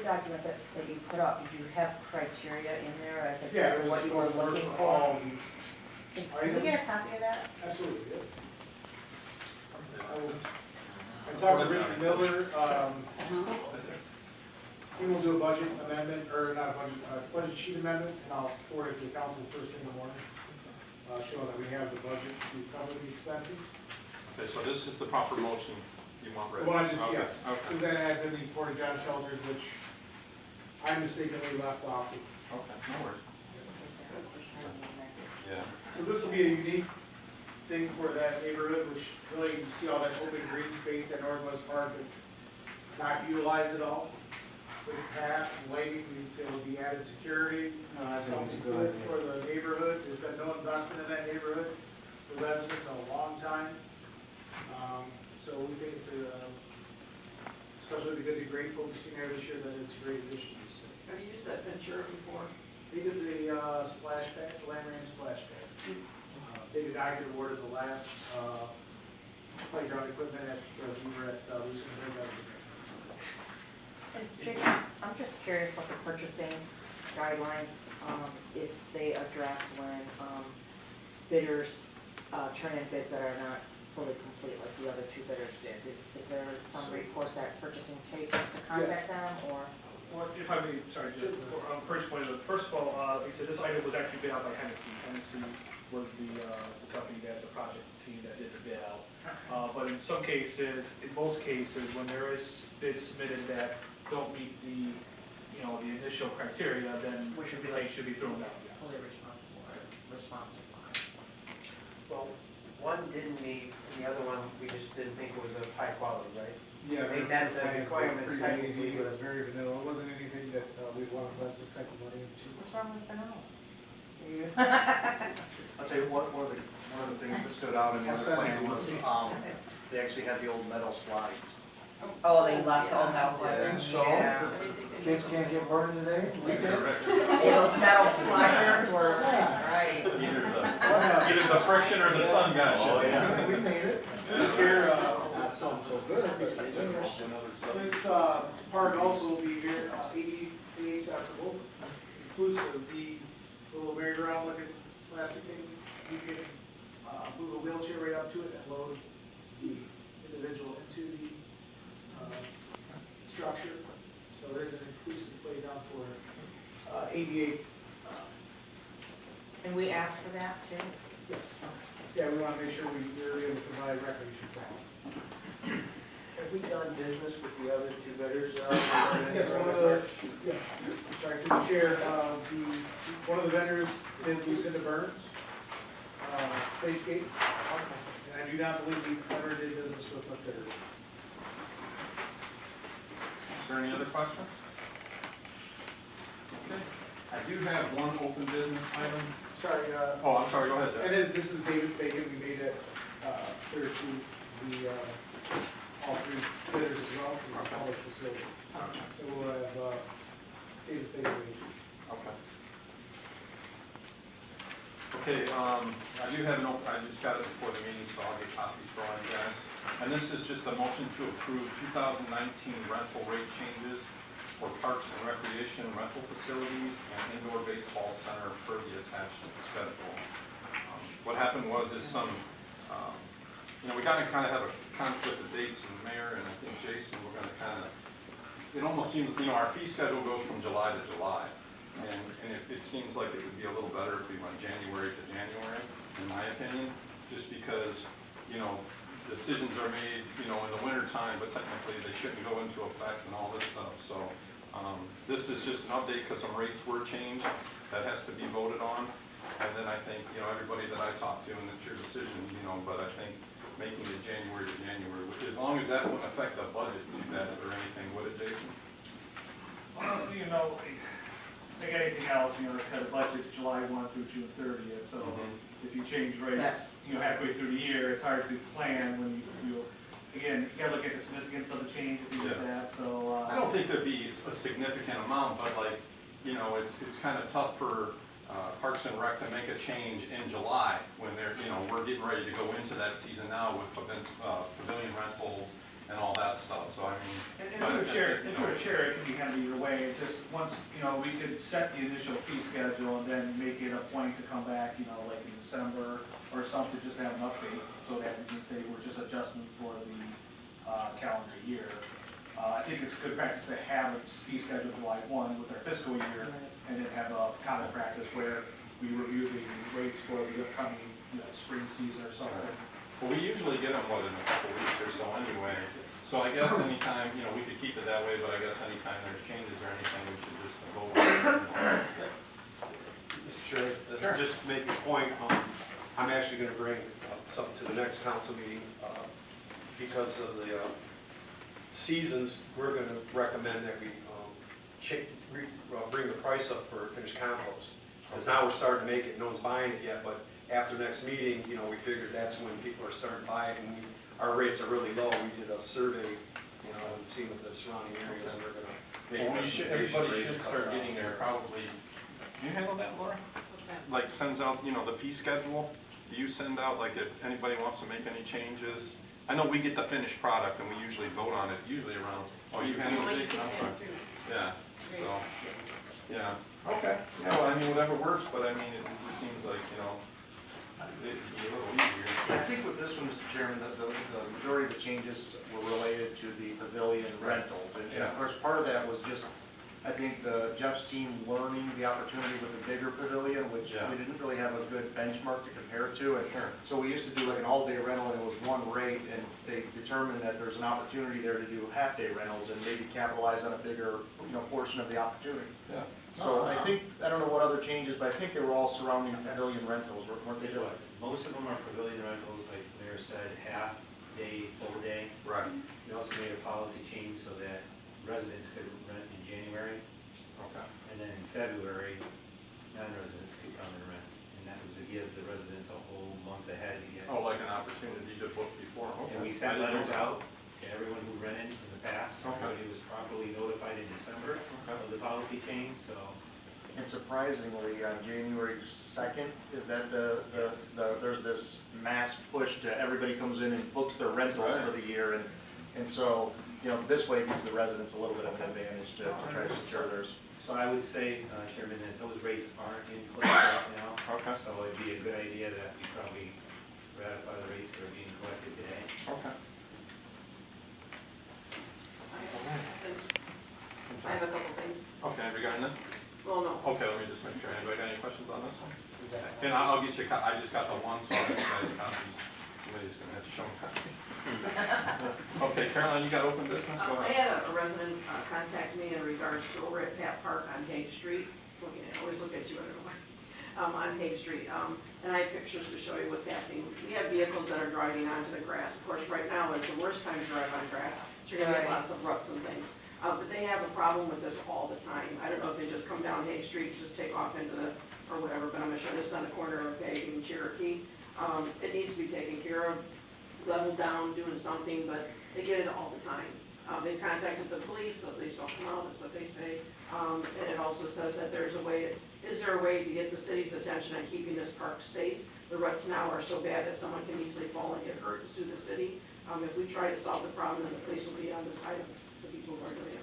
bid document that you put up, did you have criteria in there as to Yeah, what you were looking for? all these Can we get a copy of that? Absolutely, yeah. I talked to Richard Miller, he will do a budget amendment, or not a budget sheet amendment, and I'll forward it to the council first thing in the morning, showing that we have the budget to cover the expenses. Okay, so this is the proper motion you want ready? The one I just, Okay, yes, okay. because that adds in the Porta John shelters, which I mistakenly left off. Okay, no worries. Yeah. So this will be a unique thing for that neighborhood, which really, you see all that open green space at Northwest Park, it's not utilized at all. With path and lighting, there will be added security. Something good for the neighborhood. There's been no investment in that neighborhood for residents in a long time. So we think it's especially the good to great focusing there this year, that it's a great addition to the city. Have you used that Ventura before? They did the splash pad, the Landman splash pad. David Iger awarded the last playground equipment at, we were at recent. And Jason, I'm just curious about the purchasing guidelines, if they address when bidders turn in bids that are not fully complete, like the other two bidders did. Is there some recourse that purchasing takes to contact them, or? Well, if I may, sorry, just first point of it. First of all, like I said, this item was actually bid out by Hennessy. Hennessy was the company that, the project team that did the bid out. But in some cases, in most cases, when there is bids submitted that don't meet the, the initial criteria, then they should be thrown out. Yes. Fully responsible. Well, one didn't meet, and the other one, we just didn't think it was of high quality, right? Yeah, They met the requirements pretty technically. easy, but it's very vanilla. It wasn't anything that we'd want to invest this type of money into. What's wrong with vanilla? I'll tell you one of the things that stood out in the other plan was, they actually had the old metal slides. Oh, they left all metal Yeah. slides. So, Yeah. kids can't get burned today? We did. Hey, those metal sliders were, right. Either the friction or the sun got you. Oh, yeah. We made it. Yeah. This year, not so good, but this park also will be here, ADA accessible, inclusive of the little merry-go-round looking plastic thing. You can move a wheelchair right up to it and load the individual into the structure. So there's an inclusive playground for ADA. And we asked for that too? Yes. Yeah, we want to make sure we're able to provide recreation for all. Have we done business with the other two bidders? Yes, one of the, yeah, sorry, to the chair, one of the vendors did Lucinda Burns, Facegate, and I do not believe we ever did business with a bidder. Is there any other questions? Okay. I do have one open business item. Sorry, Oh, I'm sorry, go ahead, Jeff. and then this is Davis Bacon, we made it clear to the, all three bidders as well, for the college facility. So we'll have Davis Bacon agents. Okay. Okay, I do have an open, I just got it before the meeting, so I'll get copies for all you guys. And this is just a motion to approve 2019 rental rate changes for parks and recreation rental facilities and indoor baseball center per the attached schedule. What happened was is some, we kind of have a conflict of dates in the mayor, and I think Jason, we're going to kind of, it almost seems, our fee schedule goes from July to July. And it seems like it would be a little better if we went January to January, in my opinion, just because, decisions are made, in the winter time, but technically they shouldn't go into effect and all this stuff. So this is just an update because some rates were changed. That has to be voted on. And then I think, everybody that I talked to, and it's your decision, but I think making it January to January, as long as that wouldn't affect the budget too bad or anything, would it, Jason? Like anything else, the budget's July 1 through June 30th, so if you change rates, halfway through the year, it's hard to plan when again, you gotta look at the significance of the change if you get that, so. I don't think there'd be a significant amount, but it's kind of tough for Parks and Rec to make a change in July when they're, we're getting ready to go into that season now with pavilion rentals and all that stuff, so I mean. And through the chair, it can be handled either way. It's just, once, we could set the initial fee schedule and then make it a point to come back, like in December or something, just to have an update, so that we can say we're just adjusting for the calendar year. I think it's good practice to have a fee schedule July 1 with our fiscal year, and then have a common practice where we review the rates for the upcoming, spring season or something. Well, we usually get them within a couple weeks or so anyway. So I guess anytime, we could keep it that way, but I guess anytime there's changes or anything, we should just go over it. Mr. Chair, just to make a point, I'm actually going to bring something to the next council meeting. Because of the seasons, we're going to recommend that we bring the price up for finished compost. Because now we're starting to make it, no one's buying it yet, but after next meeting, we figured that's when people are starting to buy it, and our rates are really low. We did a survey, and seeing with the surrounding areas, and we're going to make Everybody should start getting their probably, do you handle that, Laura? Like sends out, the fee schedule? Do you send out, like if anybody wants to make any changes? I know we get the finished product and we usually vote on it, usually around, you handle it, Jason? I'm sorry. Yeah, so, yeah, okay. Yeah, well, whatever works, but it just seems like, it'd be a little easier. I think with this one, Mr. Chairman, the majority of the changes were related to the pavilion rentals. And of course, part of that was just, I think, Jeff's team learning the opportunity with the bigger pavilion, which we didn't really have a good benchmark to compare to. And so we used to do like an all-day rental, and it was one rate, and they determined that there's an opportunity there to do half-day rentals and maybe capitalize on a bigger, portion of the opportunity. Yeah. So I don't know what other changes, but I think they were all surrounding pavilion rentals, weren't they? Most of them are pavilion rentals, like the mayor said, half day, full day. Right. We also made a policy change so that residents could rent in January, Okay. and then in February, non-residents could come and rent. And that was to give the residents a whole month ahead to get. Oh, like an opportunity to book before, okay. And we I sent didn't know letters that. out to everyone who rented in the past. Okay. Everybody was properly notified in December of the policy change, so. And surprisingly, on January 2nd, is that there's this mass push to everybody comes in and books their rentals for the year, and so, this way gives the residents a little bit of an advantage to try to secure theirs. So I would say, Chairman, that those rates aren't in place right now. Okay. So it'd be a good idea that we probably ratify the rates that are being collected today. Okay. I have a couple things. Okay, regarding this? Well, no. Okay, let me just make sure. Anybody got any questions on this one? And I'll get you, I just got the one, so I'll get you guys copies. Somebody's gonna have to show them copies. Okay, Caroline, you got open business? Go I ahead. had a resident contact me in regards to over at Papp Park on Hague Street. I always look at you, I don't know why. On Hague Street, and I have pictures to show you what's happening. We have vehicles that are driving onto the grass. Of course, right now is the worst time to drive on grass, so you're gonna get lots of ruts and things. But they have a problem with this all the time. I don't know if they just come down Hague Street, just take off into the, or whatever, but I'm gonna show this on the corner of Hague and Cherokee. It needs to be taken care of, leveled down, doing something, but they get it all the time. They've contacted the police don't come out, that's what they say. And it also says that there's a way, is there a way to get the city's attention on keeping this park safe? The ruts now are so bad that someone can easily fall and get hurt and sue the city. If we try to solve the problem, then the police will be on the side of the people who are doing it.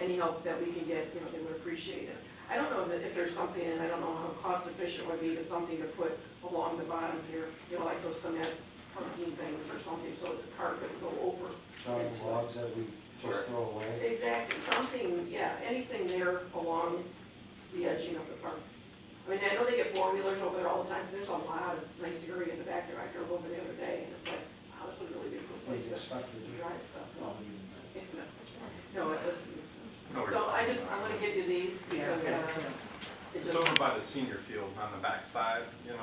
Any help that we can get, they would appreciate it. I don't know if there's something, and I don't know how cost efficient it would be, but something to put along the bottom here, like those cement parking things or something, so that the car couldn't go over. Logs that we just throw away. Exactly, something, anything there along the edging of the park. I mean, I know they get four-wheelers over there all the time, because there's a lot of nice area in the back there. I drove over the other day, and it's like, wow, this would really be a cool place to drive stuff. No, it doesn't. So I'm gonna give you these, because, it It's just, over by the senior field on the back side, and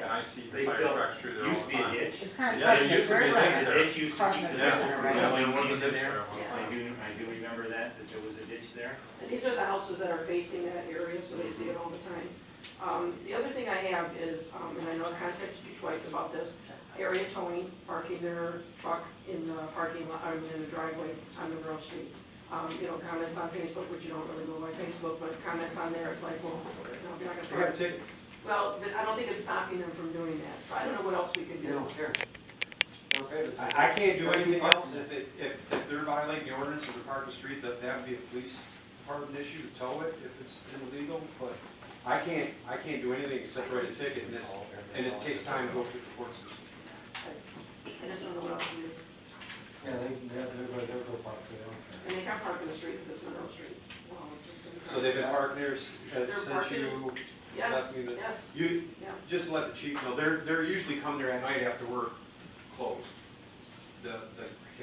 I see the They fire built, trucks through there all used to the be a time. ditch. It's kind of. Yeah, it used to be a ditch The there. ditch used to keep the Yeah, vessel yeah, going there was a into ditch there. there at one time. I do remember that there was a ditch there. and these are the houses that are facing that area, so they see it all the time. The other thing I have is, and I know I contacted you twice about this, area towing, parking their truck in the parking lot, in the driveway on Monroe Street. Comments on Facebook, which you don't really go by Facebook, but comments on there, it's like, well, if you're not We got a gonna. ticket. Well, I don't think it's stopping them from doing that, so I don't know what else we can do. They don't care. I can't do anything else. If they're violating the ordinance or they're parking the street, that would be a police department issue to tow it if it's illegal, but I can't do anything except write a ticket, and it takes time to go through the court system. I just don't know what else to do. Yeah, they're go park there. And they can park in the street, this Monroe Street. Well, it's just So they've been parking there They're since parking- you Yes, left me the... yes. You, Yeah. just let the chief know, they're usually come there at night after we're closed. The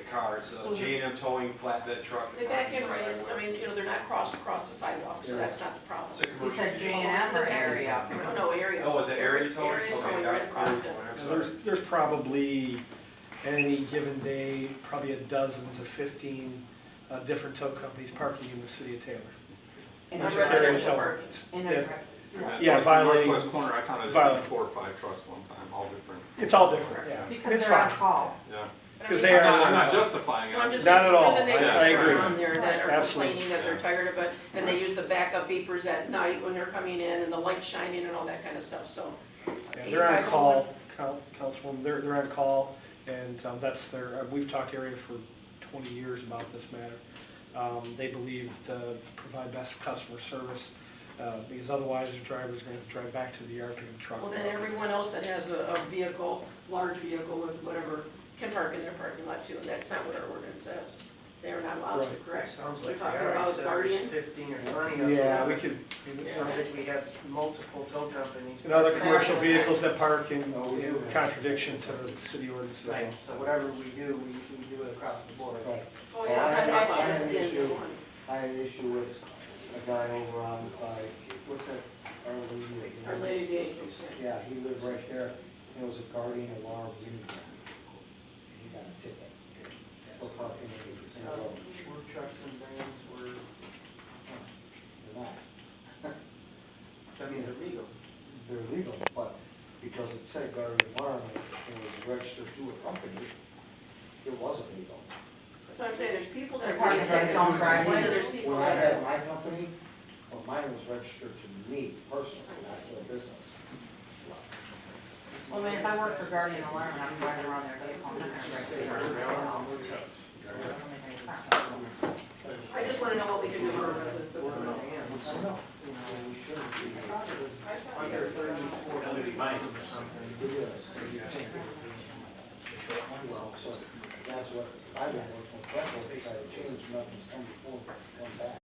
car, it's So a J&M towing flatbed truck. They back in right in, I mean, you know, they're not across the sidewalk, so that's not the problem. It's a You commercial said vehicle. J&M or area? No, area. Oh, is it area towing? Area Okay, towing, got right it. across it. I'm There's, sorry. there's probably, any given day, probably a dozen to 15 different tow companies parking in the city of Taylor. In Which a is very residential seldom. parking. In Yeah. a, Yeah, Like violating- Northwest corner, I counted violating. 4 or 5 trucks one time, all different. It's all different, yeah. because It's they're on fine. call. Yeah. Because I they mean, are- I'm not justifying it. No, I'm just Not saying, at all. these are the neighbors I that are agree. on there that are Absolutely. complaining that they're Yeah. tired of it, and they use the backup beepers at night when they're coming in, and the lights shining and all that kind of stuff, so. Yeah, they're on call, Councilwoman, they're on call, and that's their, we've talked area for 20 years about this matter. They believe to provide best customer service, because otherwise the driver's going to drive back to the yard, pick up the truck. Well, then everyone else that has a vehicle, large vehicle with whatever, can park in their parking lot too, and that's not what our ordinance says. They are not allowed to, Right. correct? Sounds We're like talking we already about said Guardian. there's 15 or 20 of them. Yeah, we could, Sounds like we have multiple tow companies. and other commercial vehicles that park in contradiction to the city ordinance as well. Right, so whatever we do it across the board. Right. Oh, Well, yeah, I I'm not had just an in issue. one. I had an issue with a guy over on, what's that, Our Lady of the Angels, yeah. Yeah, he lived right there, and it was a Guardian alarm unit. He got a ticket for parking in the road. Work trucks and vans were, They're not. I mean, they're legal. They're legal, but because it said Guardian alarm, and it was registered to a company, it wasn't legal. So I'm saying, there's people that They're are parking their own driveway. There's people When I that had are, my company, well, mine was registered to me personally, not to a business. Well, I mean, if I work for Guardian Alarm and I'm driving around their vehicle, I'm not gonna register it myself. It doesn't make any sense. I just wanna know what we can do for our residents. That's all. I know. We shouldn't be under 34 or something. It is. Well, so that's what I've been working with, Brett, they try to change, nothing's come before, come back.